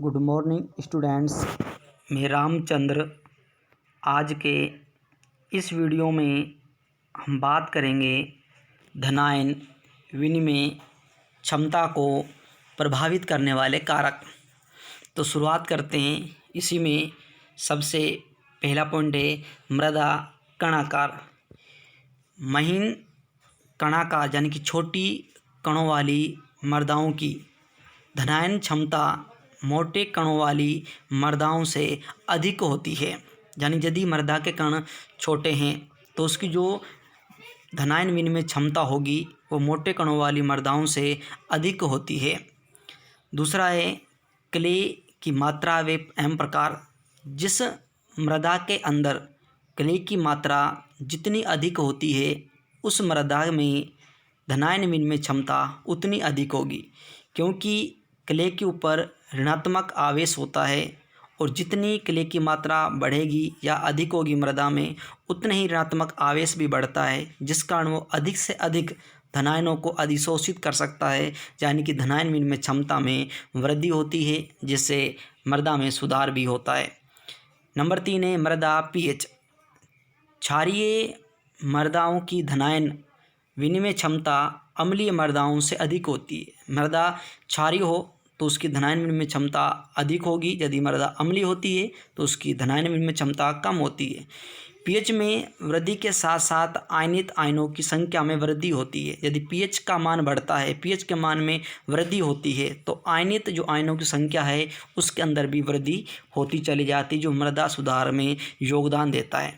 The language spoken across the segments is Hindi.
Good morning students. मैं रामचंद्र। आज के इस वीडियो में हम बात करेंगे धनायन विनिमय क्षमता को प्रभावित करने वाले कारक। तो शुरुआत करते हैं। इसी में सबसे पहला पॉइंट है मृदा कणाकार। महीन कणाकार यानी कि छोटी कणों वाली मृदाओं की धनायन क्षमता मोटे कणों वाली मृदाओं से अधिक होती है। यानी यदि मृदा के कण छोटे हैं तो उसकी जो धनायन विनिमय क्षमता होगी वो मोटे कणों वाली मृदाओं से अधिक होती है। दूसरा है क्ले की मात्रा व एवं प्रकार। जिस मृदा के अंदर क्ले की मात्रा जितनी अधिक होती है उस मृदा में धनायन विनिमय क्षमता उतनी अधिक होगी, क्योंकि क्ले के ऊपर ऋणात्मक आवेश होता है और जितनी क्ले की मात्रा बढ़ेगी या अधिक होगी मृदा में उतने ही ऋणात्मक आवेश भी बढ़ता है, जिस कारण वो अधिक से अधिक धनायनों को अधिशोषित कर सकता है। यानी कि धनायन विनिमय क्षमता में वृद्धि होती है, जिससे मृदा में सुधार भी होता है। नंबर 3 है मृदा पीएच। क्षारीय मृदाओं की धनायन विनिमय क्षमता अम्लीय मृदाओं से अधिक होती है। मृदा क्षारीय हो तो उसकी धनायन विनिमय क्षमता अधिक होगी, यदि मृदा अम्लीय होती है तो उसकी धनायन विनिमय क्षमता कम होती है। पीएच में वृद्धि के साथ साथ आयनित आयनों की संख्या में वृद्धि होती है। यदि पीएच का मान बढ़ता है, पीएच के मान में वृद्धि होती है तो आयनित जो आयनों की संख्या है उसके अंदर भी वृद्धि होती चली जाती, जो मृदा सुधार में योगदान देता है।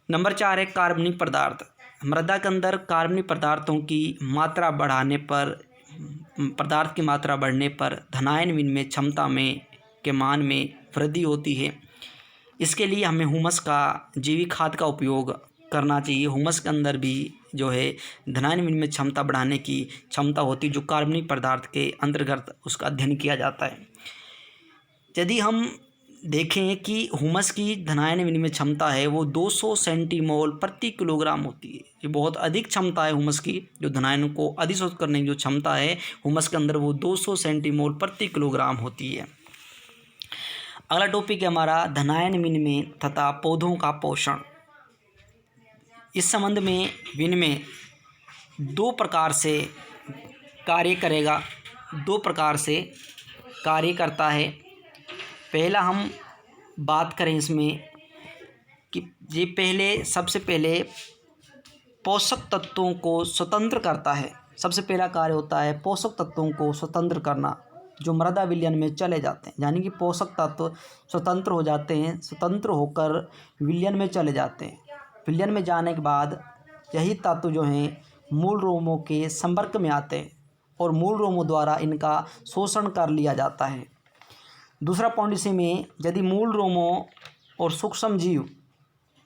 नंबर 4 है कार्बनिक पदार्थ। मृदा के अंदर कार्बनिक पदार्थों की मात्रा बढ़ाने पर पदार्थ की मात्रा बढ़ने पर धनायन विनिमय क्षमता में के मान में वृद्धि होती है। इसके लिए हमें हुमस का जैविक खाद का उपयोग करना चाहिए। हुमस के अंदर भी जो है धनायन विनिमय क्षमता बढ़ाने की क्षमता होती है, जो कार्बनिक पदार्थ के अंतर्गत उसका अध्ययन किया जाता है। यदि हम देखें कि हुमस की धनायन विनिमय क्षमता है वो 200 सेंटीमोल प्रति किलोग्राम होती है। ये बहुत अधिक क्षमता है हुमस की, जो धनायन को अधिशोषित करने की जो क्षमता है हुमस के अंदर वो 200 सेंटीमोल प्रति किलोग्राम होती है। अगला टॉपिक है हमारा धनायन विनिमय तथा पौधों का पोषण। इस संबंध में विनिमय दो प्रकार से कार्य करेगा, दो प्रकार से कार्य करता है। पहला हम बात करें इसमें कि ये सबसे पहले पोषक तत्वों को स्वतंत्र करता है। सबसे पहला कार्य होता है पोषक तत्वों को स्वतंत्र करना, जो मृदा विलयन में चले जाते हैं। यानी कि पोषक तत्व स्वतंत्र हो जाते हैं, स्वतंत्र होकर विलयन में चले जाते हैं। विलयन में जाने के बाद यही तत्व जो हैं मूल रोमों के संपर्क में आते हैं और मूल रोमों द्वारा इनका शोषण कर लिया जाता है। दूसरा पॉइंट इसी में, यदि मूल रोमों और सूक्ष्म जीव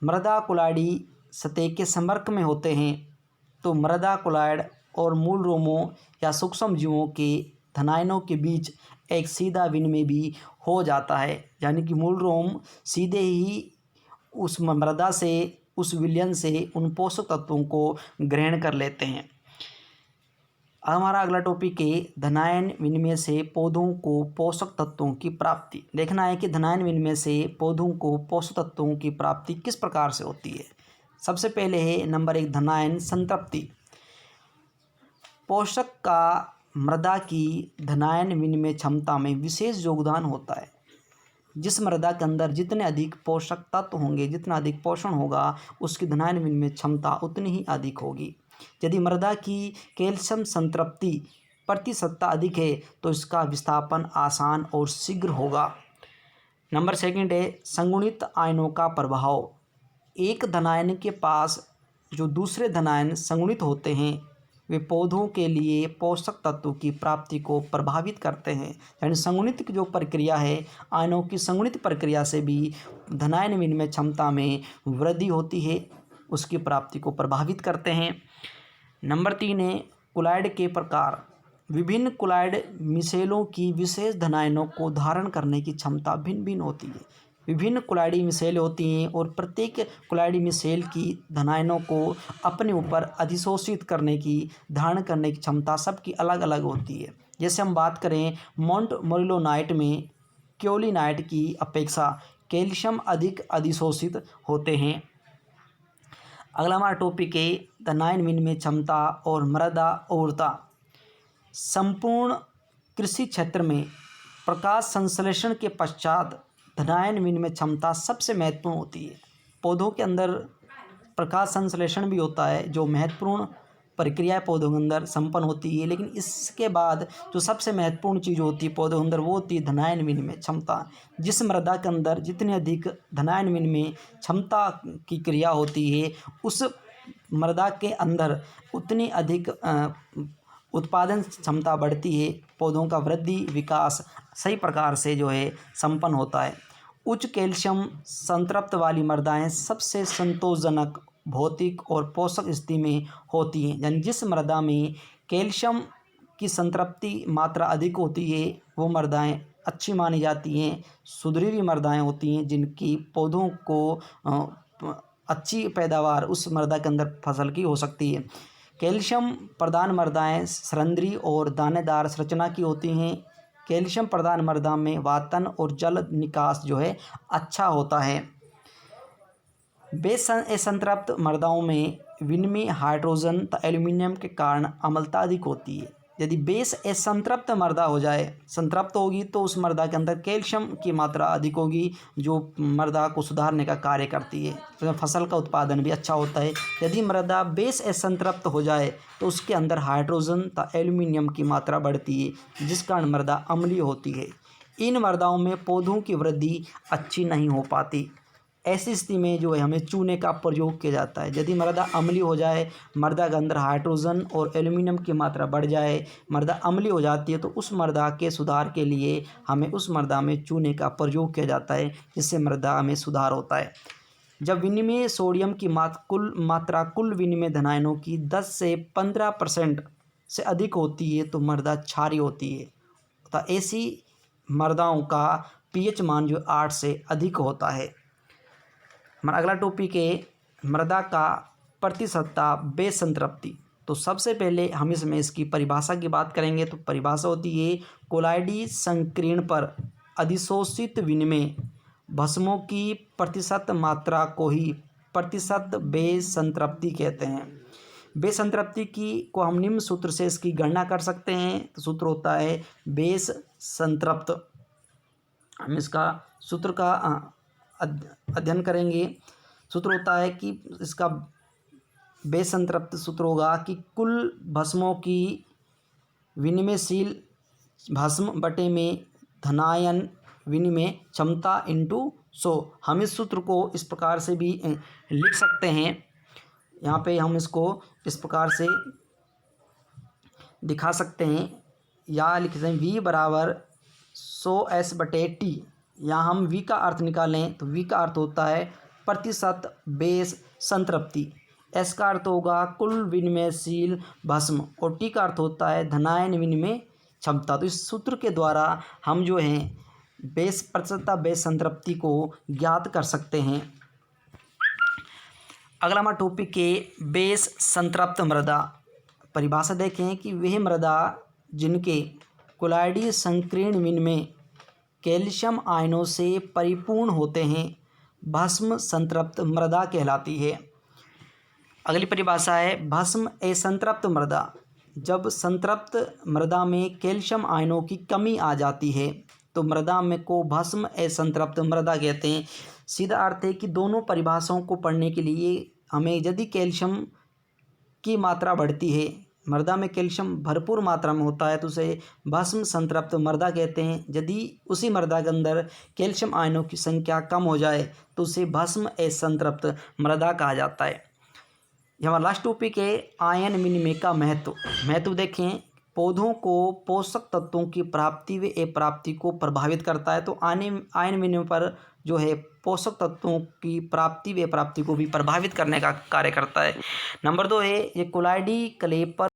मृदा कुलाइडी सतह के संपर्क में होते हैं तो मृदा कुलाइड और मूल रोमों या सूक्ष्म जीवों के धनायनों के बीच एक सीधा विनिमय भी हो जाता है। यानी कि मूल रोम सीधे ही उस मृदा से, उस विलयन से उन पोषक तत्वों को ग्रहण कर लेते हैं। हमारा अगला टॉपिक है धनायन विनिमय से पौधों को पोषक तत्वों की प्राप्ति। देखना है कि धनायन विनिमय से पौधों को पोषक तत्वों की प्राप्ति किस प्रकार से होती है। सबसे पहले है नंबर 1 धनायन संतृप्ति। पोषक का मृदा की धनायन विनिमय क्षमता में विशेष योगदान होता है। जिस मृदा के अंदर जितने अधिक पोषक तत्व होंगे, जितना अधिक पोषण होगा, उसकी धनायन विनिमय क्षमता उतनी ही अधिक होगी। यदि मृदा की कैल्शियम संतृप्ति प्रतिशतता अधिक है तो इसका विस्थापन आसान और शीघ्र होगा। नंबर 2 है संगुणित आयनों का प्रभाव। एक धनायन के पास जो दूसरे धनायन संगुणित होते हैं वे पौधों के लिए पोषक तत्व की प्राप्ति को प्रभावित करते हैं। यानी संगुणित की जो प्रक्रिया है, आयनों की संगुणित प्रक्रिया से भी धनायन विनिमय क्षमता में वृद्धि होती है, उसकी प्राप्ति को प्रभावित करते हैं। नंबर 3 है कुलाइड के प्रकार। विभिन्न कुलाइड मिसेलों की विशेष धनायनों को धारण करने की क्षमता भिन्न भिन्न होती है। विभिन्न कुलाइडी मिसेल होती हैं और प्रत्येक कुलाइडी मिसेल की धनायनों को अपने ऊपर अधिशोषित करने की, धारण करने की क्षमता सबकी अलग अलग होती है। जैसे हम बात करें माउंट मोरिलोनाइट में केओलिनाइट की अपेक्षा कैल्शियम अधिक अधिशोषित होते हैं। अगला हमारा टॉपिक है धनायन विनिमय क्षमता और मृदा उर्वरता। संपूर्ण कृषि क्षेत्र में प्रकाश संश्लेषण के पश्चात धनायन विनिमय क्षमता सबसे महत्वपूर्ण होती है। पौधों के अंदर प्रकाश संश्लेषण भी होता है, जो महत्वपूर्ण प्रक्रिया पौधों के अंदर संपन्न होती है, लेकिन इसके बाद जो सबसे महत्वपूर्ण चीज़ होती है पौधों के अंदर वो होती है धनायन विनिमय क्षमता। जिस मृदा के अंदर जितनी अधिक धनायन विनिमय क्षमता की क्रिया होती है उस मृदा के अंदर उतनी अधिक उत्पादन क्षमता बढ़ती है, पौधों का वृद्धि विकास सही प्रकार से जो है संपन्न होता है। उच्च कैल्शियम संतृप्त वाली मृदाएं सबसे संतोषजनक भौतिक और पोषक स्थिति में होती हैं। यानी जिस मृदा में कैल्शियम की संतृप्ति मात्रा अधिक होती है वो मृदाएं अच्छी मानी जाती हैं, सुधरी हुई मृदाएं होती हैं जिनकी पौधों को अच्छी पैदावार उस मृदा के अंदर फसल की हो सकती है। कैल्शियम प्रधान मृदाएं सरंध्री और दानेदार संरचना की होती हैं। कैल्शियम प्रधान मृदा में वातन और जल निकास जो है अच्छा होता है। बेस असंतृप्त मृदाओं में विनिमय हाइड्रोजन तथा एल्यूमिनियम के कारण अम्लता अधिक होती है। यदि बेस असंतृप्त मृदा हो जाए, संतृप्त होगी तो उस मृदा के अंदर कैल्शियम की मात्रा अधिक होगी जो मृदा को सुधारने का कार्य करती है, तो फसल का उत्पादन भी अच्छा होता है। यदि मृदा बेस असंतृप्त हो जाए तो उसके अंदर हाइड्रोजन तथा एल्यूमिनियम की मात्रा बढ़ती है जिस कारण मृदा अम्लीय होती है। इन मृदाओं में पौधों की वृद्धि अच्छी नहीं हो पाती। ऐसी स्थिति में जो है हमें चूने का प्रयोग किया जाता है। यदि मृदा अम्लीय हो जाए, मृदा के अंदर हाइड्रोजन और एल्यूमिनियम की मात्रा बढ़ जाए, मृदा अम्लीय हो जाती है तो उस मृदा के सुधार के लिए हमें उस मृदा में चूने का प्रयोग किया जाता है, जिससे मृदा में सुधार होता है। जब विनिमय सोडियम की कुल विनिमय धनायनों की 10 से 15% से अधिक होती है तो मृदा क्षारीय होती है, तो ऐसी मृदाओं का पीएच मान जो 8 से अधिक होता है। हमारा अगला टॉपिक है मृदा का प्रतिशतता बेस संतृप्ति। तो सबसे पहले हम इसमें इसकी परिभाषा की बात करेंगे। तो परिभाषा होती है कोलाइडी संकीर्ण पर अधिशोषित विनिमय भस्मों की प्रतिशत मात्रा को ही प्रतिशत बेस संतृप्ति कहते हैं। बेस संतृप्ति को हम निम्न सूत्र से इसकी गणना कर सकते हैं। तो सूत्र होता है बेस संतृप्त, हम इसका सूत्र का अध्ययन करेंगे। सूत्र होता है कि इसका बेस संतृप्त सूत्र होगा कि कुल भस्मों की विनिमयशील भस्म बटे में धनायन विनिमय क्षमता इंटू 100। हम इस सूत्र को इस प्रकार से भी लिख सकते हैं। यहाँ पे हम इसको इस प्रकार से दिखा सकते हैं, या लिख सकते हैं V बराबर 100S/T। यहाँ हम V का अर्थ निकालें तो V का अर्थ होता है प्रतिशत बेस संतृप्ति, S का अर्थ होगा कुल विनिमयशील भस्म और T का अर्थ होता है धनायन विनिमय क्षमता। तो इस सूत्र के द्वारा हम जो है बेस प्रतिशतता बेस संतृप्ति को ज्ञात कर सकते हैं। अगला हमारा टॉपिक है बेस संतृप्त मृदा। परिभाषा देखें कि वह मृदा जिनके कोलाइडी संकीर्ण विनिमय कैल्शियम आयनों से परिपूर्ण होते हैं भस्म संतृप्त मृदा कहलाती है। अगली परिभाषा है भस्म असंतृप्त मृदा। जब संतृप्त मृदा में कैल्शियम आयनों की कमी आ जाती है तो मृदा में को भस्म असंतृप्त मृदा कहते हैं। सीधा अर्थ है कि दोनों परिभाषाओं को पढ़ने के लिए हमें यदि कैल्शियम की मात्रा बढ़ती है, मृदा में कैल्शियम भरपूर मात्रा में होता है तो उसे भस्म संतृप्त मृदा कहते हैं। यदि उसी मृदा के अंदर कैल्शियम आयनों की संख्या कम हो जाए तो उसे भस्म असंतृप्त मृदा कहा जाता है। हमारा लास्ट टॉपिक है आयन विनिमय का महत्व देखें। पौधों को पोषक तत्वों की प्राप्ति व अप्राप्ति को प्रभावित करता है। तो आयन विनिमय पर जो है पोषक तत्वों की प्राप्ति व अप्राप्ति को भी प्रभावित करने का कार्य करता है। नंबर 2 है ये कोलाइडी क्ले पर